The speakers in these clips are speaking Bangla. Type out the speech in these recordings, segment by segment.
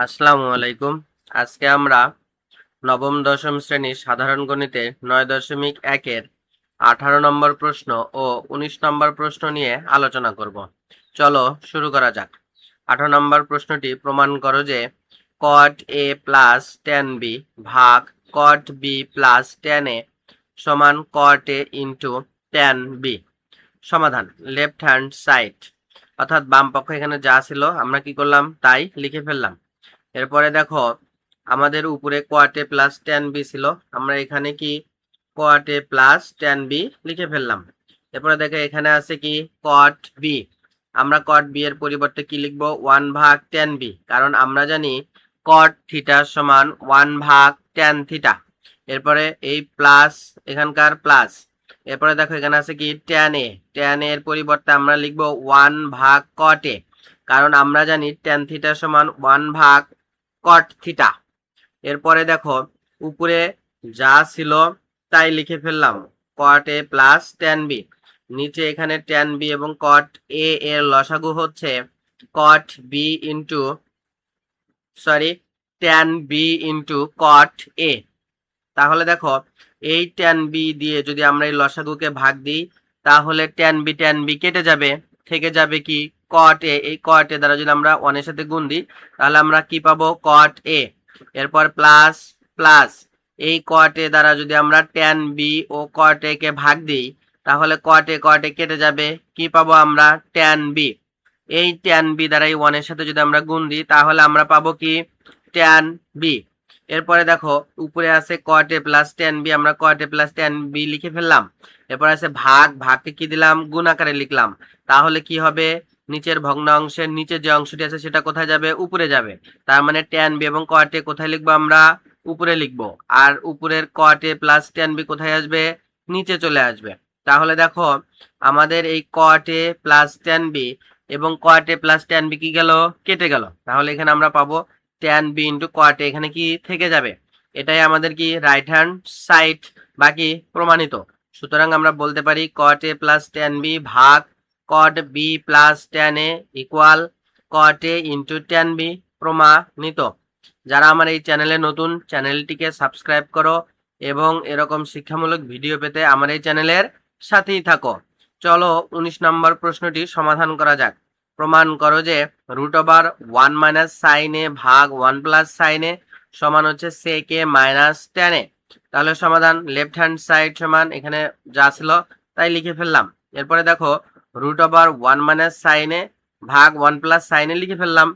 আসসালামু আলাইকুম। আজকে আমরা নবম দশম শ্রেণীর সাধারণ গণিতে 9.1-এর 18 নম্বর প্রশ্ন ও 19 নম্বর প্রশ্ন নিয়ে আলোচনা করব। চলো শুরু করা যাক। 18 নম্বর প্রশ্নটি, প্রমাণ করো যে cot a plus tan b ভাগ cot b plus tan a সমান cot a into tan b। সমাধান, লেফট হ্যান্ড সাইড অর্থাৎ বাম পক্ষ এখানে যা ছিল আমরা কি করলাম তাই লিখে ফেললাম। এরপরে দেখো, আমাদের উপরে কোয়াট এ প্লাস ট্যান বি ছিল, আমরা এখানে কি কোয়াট এ প্লাস ট্যান বি লিখে ফেললাম। এরপরে দেখো এখানে আছে কি কট বি, আমরা কট বি এর পরিবর্তে কি লিখবো 1 ভাগ ট্যান বি, কারণ আমরা জানি কট থিটা সমান 1 ভাগ ট্যান থিটা। এরপরে এই প্লাস এখানকার প্লাস, এরপরে দেখো এখানে আছে কি ট্যান এ, ট্যান এর পরিবর্তে আমরা লিখবো 1 ভাগ কট এ, কারণ আমরা জানি ট্যান থিটা সমান 1 ভাগ কট থিটা। এরপরে দেখো উপরে যা ছিল তাই লিখে ফেললাম, কট এ প্লাস ট্যান বি। নিচে এখানে ট্যান বি এবং কট এ এর লসাগু হচ্ছে cot B into tan B into cot A. তাহলে দেখো এই ট্যান বি দিয়ে যদি আমরা এই লসাগুকে ভাগ দিই তাহলে ট্যান বি কেটে যাবে, থেকে যাবে কি কট এ। এই কট এ দ্বারা যদি আমরা 1 এর সাথে গুণ দিই তাহলে আমরা কি পাবো কট এ। এরপর প্লাস প্লাস এই কট এ দ্বারা যদি আমরা ট্যান বি ও কট এ কে ভাগ দিই তাহলে কট এ কেটে যাবে, কি পাবো আমরা ট্যান বি। এই ট্যান বি দ্বারা এই 1 এর সাথে যদি আমরা গুণ দিই তাহলে আমরা পাবো কি ট্যান বি। এরপরে দেখো উপরে আছে কট এ প্লাস ট্যান বি, আমরা কট এ প্লাস ট্যান বি লিখে ফেললাম। এরপর আছে ভাগ, ভাগকে কি দিলাম গুণ আকারে লিখলাম। তাহলে কি হবে, নিচের ভগ্নাংশের নিচে যে অংশটি আছে সেটা কোথায় যাবে, উপরে যাবে। তার মানে ট্যান বি এবং কট এ কোথায় লিখবো আমরা, উপরে লিখবো। আর উপরের কট এ প্লাস ট্যান বি কোথায় আসবে, নিচে চলে আসবে। তাহলে দেখো আমাদের এই কট এ প্লাস ট্যান বি এবং কট এ প্লাস ট্যান বি কি গেল, কেটে গেল। তাহলে এখানে আমরা পাবো ট্যান বি ইন্টু কট এ, এখানে কি থেকে যাবে। এটাই আমাদের কি রাইট হ্যান্ড সাইড বাকি প্রমাণিত। সুতরাং আমরা বলতে পারি cot A plus tan B ভাগ cot B plus tan A equal cot A into tan B, প্রমাণিত। যারা আমার এই চ্যানেলে নতুন, চ্যানেলটিকে সাবস্ক্রাইব করো এবং এরকম শিক্ষামূলক ভিডিও পেতে আমার এই চ্যানেলের সাথেই থাকো। চলো 19 নম্বর প্রশ্নটি সমাধান করা যাক। প্রমাণ করো যে রুট ওভার 1 মাইনাস সাইন এ ভাগ 1 প্লাস সাইন এ সমান হচ্ছে সেক এ মাইনাস ট্যান এ। তাহলে সমাধান, লেফট হ্যান্ড সাইড সমান এখানে যা ছিল তাই লিখে ফেললাম। এরপরে দেখো রুট ওভার 1 মাইনাস সাইন এ ভাগ 1 প্লাস সাইন এ লিখে ফেললাম।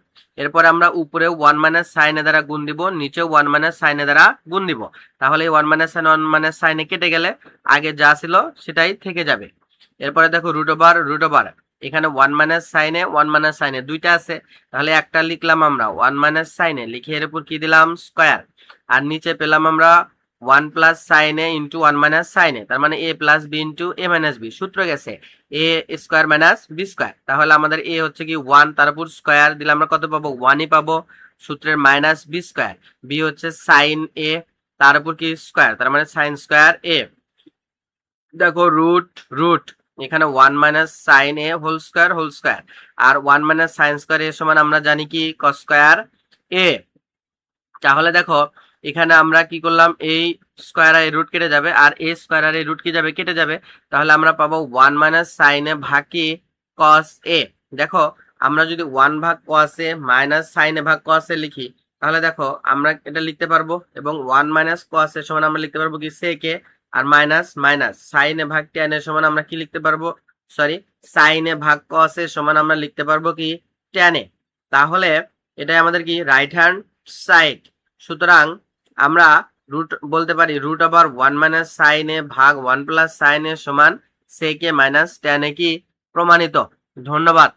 এরপরে আমরা উপরে 1 মাইনাস সাইন এ দ্বারা গুণ দিব, নিচেও 1 মাইনাস সাইন এ দ্বারা গুণ দিব। তাহলে এই 1 মাইনাস সাইন 1 মাইনাস সাইন এ কেটে গেলে আগে যা ছিল সেটাই থেকে যাবে। এরপরে দেখো রুট ওভার এখানে 1 মাইনাস সাইন এ 1 মাইনাস সাইন এ দুইটা আছে, তাহলে একটা লিখলাম আমরা 1 মাইনাস সাইন এ, লিখে এর উপর কি দিলাম স্কয়ার। আর নিচে পেলাম আমরা 1 প্লাস সাইন এ ইন্টু 1 মাইনাস সাইন এ, তার মানে এ প্লাস বি ইন্টু এ মাইনাস বি। সূত্র গেছে এ স্কয়ার মাইনাস বি স্কয়ার। তাহলে আমাদের এ হচ্ছে কি 1, তার উপর স্কয়ার দিলে আমরা কত পাবো 1ই পাবো, সূত্রের মাইনাস বি স্কয়ার। বি হচ্ছে সাইন এ, তার উপর কি স্কয়ার, তার মানে সাইন স্কয়ার এ। দেখো রুট রুট এখানে 1 মাইনাস সাইন এ হোল স্কয়ার আর 1 মাইনাস সাইন স্কয়ার এ সমান আমরা জানি কি কস স্কয়ার এ। তাহলে দেখো এখানে আমরা কি করলাম, এই স্কয়ার আর রুট কেটে যাবে আর এ স্কয়ার আর রুট কি যাবে, কেটে যাবে। তাহলে আমরা পাবো 1 মাইনাস সাইন এ ভাগ কি কস এ। দেখো আমরা যদি 1 ভাগ কস এ মাইনাস সাইন এ ভাগ কস এ লিখি তাহলে দেখো আমরা এটা লিখতে পারবো, এবং 1 মাইনাস কস এ সমান আমরা লিখতে পারবো কি সেক এ, আর মাইনাস মাইনাস সাইন এ ভাগ ট্যান এর সমান আমরা কি লিখতে পারবো, সাইন এ ভাগ কস এর সমান আমরা লিখতে পারবো কি ট্যান এ। তাহলে এটাই আমাদের কি রাইট হ্যান্ড সাইড। সুতরাং আমরা রুট বলতে পারি রুট ওভার 1 মাইনাস সাইন এ ভাগ 1 প্লাস সাইন এ সমান সেক এ মাইনাস ট্যান এ কি প্রমাণিত। ধন্যবাদ।